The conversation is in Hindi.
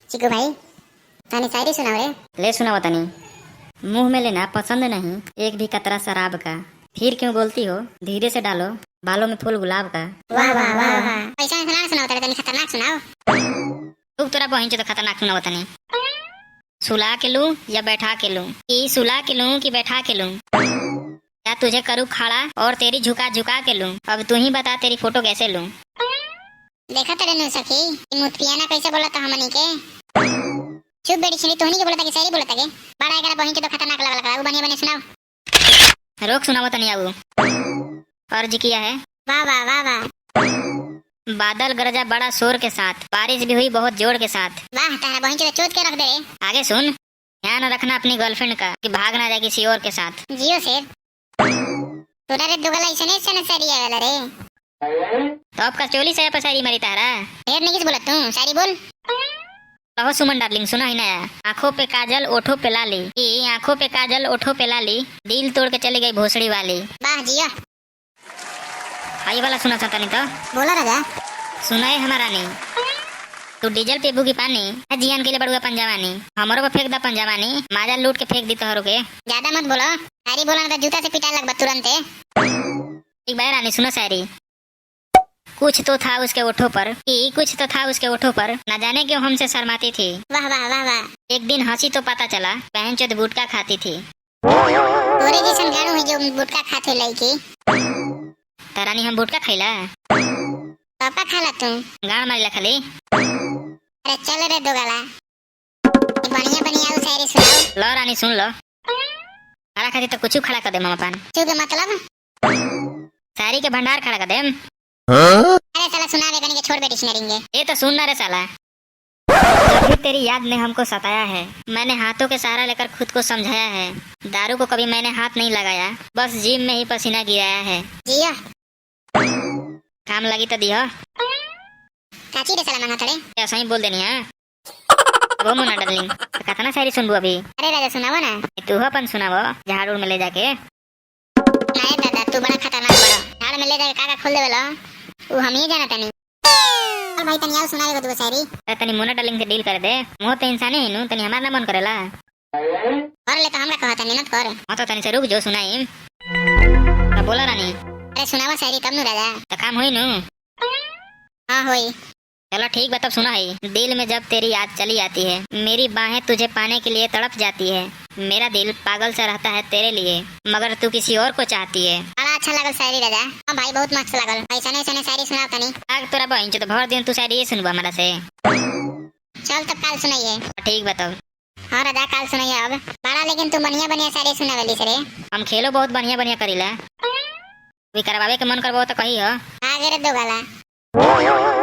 चिकू भाई तानी शायरी सुनाओ रे। ले सुनाओ तनी। मुंह में लेना पसंद नहीं एक भी कतरा शराब का, फिर क्यों बोलती हो धीरे से डालो बालों में फूल गुलाब का। वाह वाह वाह वाह। ऐसा सुनाओ सुनाओ तानी खतरनाक सुनाओ। तू तेरा बहिन तो खतरनाक सुनाओ तनी। सुला के लूं या बैठा के लूं, कि सुला के लूं कि बैठा के लूं, या तुझे करूँ खड़ा और तेरी झुका झुका के लूं। अब तू ही बता तेरी फोटो कैसे लूं। देखा तेरे नु सखी मुतपियाना कैसे बोला था हमनी के। चुप बेटी छनी तोहनी के बोला था कि शायरी बोला था के। बड़ा एकरा बहिन के तो खतरनाक लगा वो बनिया बनिया सुनाओ। रोक सुनाओ तनी। आऊ अर्ज किया है। वाह वाह वाह वाह। बादल गरजा बड़ा शोर के साथ, बारिश भी हुई बहुत जोर के साथ। वाह तारा बहिन के चोट के रख दे। आगे सुन। ध्यान रखना अपनी गर्लफ्रेंड का कि भाग ना जाए किसी और के साथ। जियो से तोरा रे दुगला इसने शायरी आवेला रे। तो आपका चोली से पसारी मरी तारा। ढेर नहीं किस बोला तू शायरी बोल। कहो सुमन डार्लिंग सुना ही नया। आंखों पे काजल ओठों पे लाली, कि आंखों पे काजल ओठों पे लाली, दिल तोड़ के चली गई भोसड़ी वाली। वाह जियो। हाई वाला सुना चाहता नहीं तो बोला राजा। सुना है हमारा नहीं। तू डीजल पे भूगी पानी जियान के लिए बड़ुआ पंजावानी, हमारो पे फेंक दा पंजावानी, माजा लूट के फेंक दी तोहरो के। ज्यादा मत बोलो शायरी बोला तो जूता से पिटा लगबा तुरंत। एक बार रानी सुनो शायरी। कुछ तो था उसके ओठों पर, कि कुछ तो था उसके ओठों पर, न जाने क्यों हमसे शर्माती थी। वाह वाह वाह वाह। एक दिन हंसी तो पता चला बहन चोद गुटखा खाती थी। तोरे जैसन गाड़ू है जो गुटखा खाते लड़की। तरानी हम गुटखा खैला पापा खाला तू गाड़ मारिला खाली। अरे चल रे दोगला बढ़िया बढ़िया आउ शायरी सुनाओ। लो रानी सुन लो। खड़ा खाती तो कुछ खड़ा कर दे मामा पान। चुप मतलब शायरी के भंडार खड़ा कर दे। अरे साला सुनावे कनी के छोड़ बेटी सुनेंगे। ये तो सुन ना रे साला। जब भी तेरी याद ने हमको सताया है, मैंने हाथों के सहारा लेकर खुद को समझाया है। दारू को कभी मैंने हाथ नहीं लगाया, बस जिम में ही पसीना गिराया है। जियो काम लगी तो दियो। काची रे साला मांगा थड़े। ऐसा ही बोल देनी है। वो मुन्ना डार्लिंग कतना शायरी सुनबो अभी। अरे राजा सुनावो ना। तू अपन सुनावो झाड़ में ले जाके। नाय दादा तू बड़ा खतरनाक बड़ा। झाड़ में ले जाके काका खोल देवेला वो हम ही जाना तनी। और भाई तनी आउ सुनावे को तू शायरी। तनी मुन्ना डार्लिंग से डील कर दे। मोह तो इंसान ही नु, तनी हमार ना मन करेला। और ले तो हमरा कहता नहीं मत कर। हाँ तो तनी से रुक जो सुनाई। तो बोला रानी। अरे सुनावा शायरी तब नु राजा। तो काम हुई नु। हां होई। चलो ठीक बा तब सुना है। दिल में जब तेरी याद चली आती है, मेरी बाहें तुझे पाने के लिए तड़प जाती है। मेरा दिल पागल सा रहता है तेरे लिए, मगर तू किसी और को चाहती है। बड़ा अच्छा लगल शायरी राजा। हां भाई बहुत मस्त लगल। ऐसा नहीं शायरी सुनाओ तनी। आग तोरा बहिन तो भर दिन तू शायरी ये सुनबा हमरा से। चल तब काल सुनाइए। ठीक बताओ। हाँ राजा काल सुनाइए। अब बड़ा लेकिन तू बढ़िया बढ़िया शायरी सुनावेली से रे। हम खेलो बहुत बढ़िया बढ़िया करीला। करवावे के मन करबो तो कही हो। आगे रे दोगला